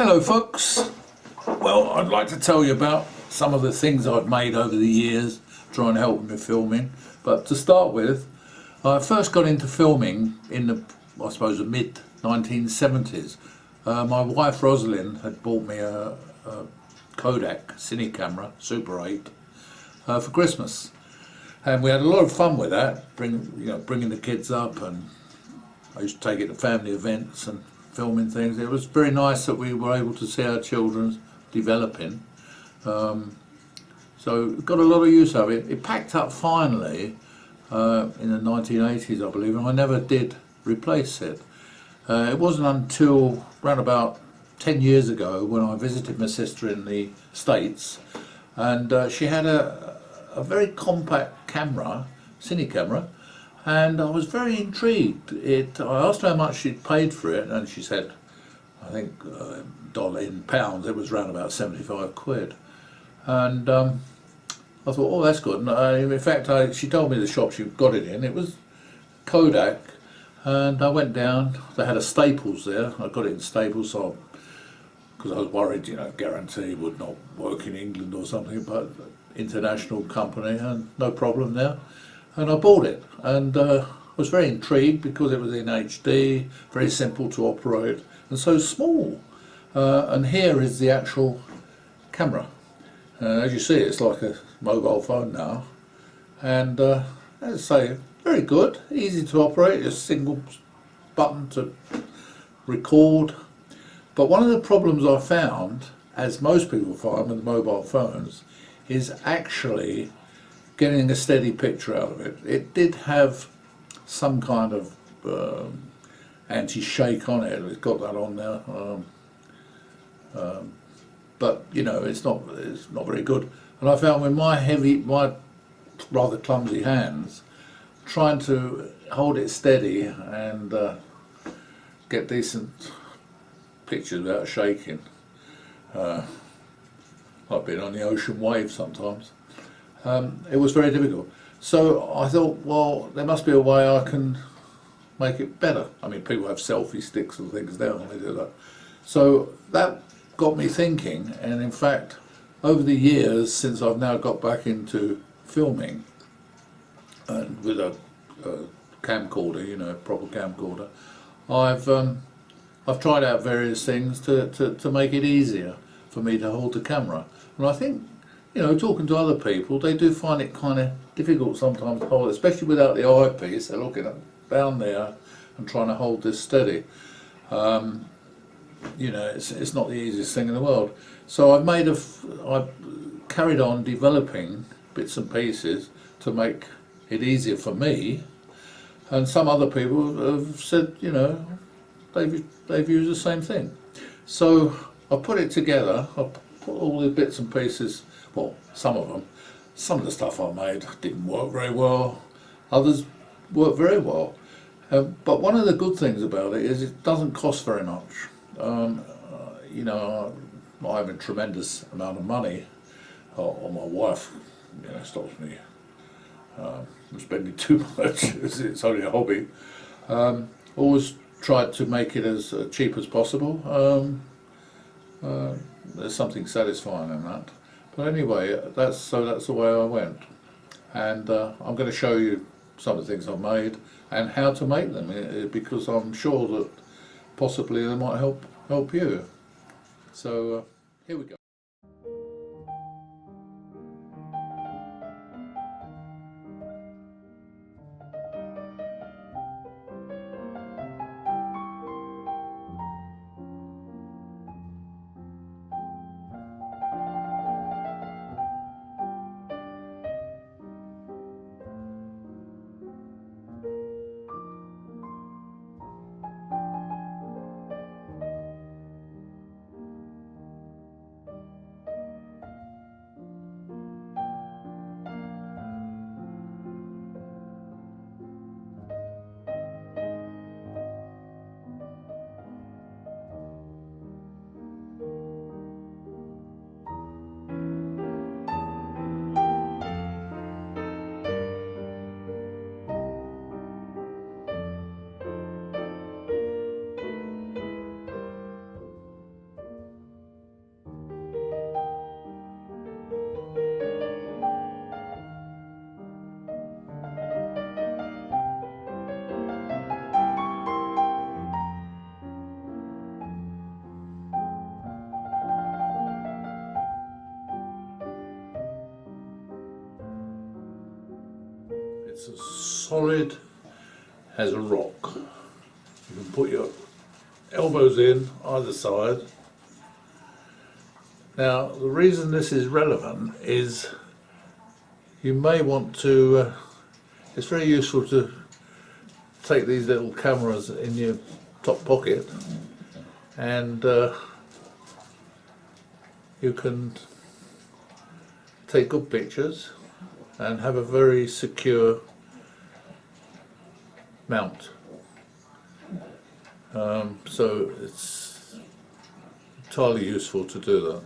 Hello folks. Well, I'd like to tell you about some of the things I've made over the years, trying to help me filming. But to start with, I first got into filming in the mid 1970s. My wife Rosalind had bought me a Kodak cine camera, Super 8, for Christmas. And we had a lot of fun with that, bringing the kids up, and I used to take it to family events and filming things. It was very nice that we were able to see our children developing. So got a lot of use of it. It packed up finally in the 1980s, I believe, and I never did replace it. It wasn't until around about 10 years ago when I visited my sister in the States, and she had a very compact camera, cine camera, and I was very intrigued. I asked her how much she'd paid for it, and she said, I think in pounds, it was around about 75 quid. And I thought, oh, that's good. And in fact, she told me the shop she got it in. It was Kodak, and I went down. They had a Staples there. I got it in Staples, because I was worried, guarantee would not work in England or something, but international company, and no problem there. And I bought it, and was very intrigued because it was in HD, very simple to operate, and so small. And here is the actual camera. As you see, it's like a mobile phone now, and as I say, very good, easy to operate, a single button to record. But one of the problems I found, as most people find with mobile phones, is actually getting a steady picture out of it. It did have some kind of anti-shake on it. It's got that on there, but it's not very good. And I found with my rather clumsy hands, trying to hold it steady and get decent pictures without shaking, like being on the ocean wave sometimes. It was very difficult. So I thought, well, there must be a way I can make it better. I mean, people have selfie sticks and things now, and they do that. So that got me thinking, and in fact, over the years, since I've now got back into filming, and with a camcorder, proper camcorder, I've tried out various things to make it easier for me to hold the camera. And I think, talking to other people, they do find it kind of difficult sometimes to hold, especially without the eyepiece. They're looking down there and trying to hold this steady. It's not the easiest thing in the world. So I've carried on developing bits and pieces to make it easier for me. And some other people have said, they've used the same thing. So I put it together. I put all the bits and pieces. Well, some of the stuff I made didn't work very well, others worked very well. But one of the good things about it is it doesn't cost very much. I have a tremendous amount of money, or my wife, stops me from spending too much. It's only a hobby. Always tried to make it as cheap as possible. There's something satisfying in that. But anyway, that's the way I went, and I'm going to show you some of the things I've made and how to make them, because I'm sure that possibly they might help you. So here we go. It's as solid as a rock. You can put your elbows in either side. Now, the reason this is relevant is you may want to, it's very useful to take these little cameras in your top pocket, and you can take good pictures and have a very secure mount. So it's entirely useful to do that.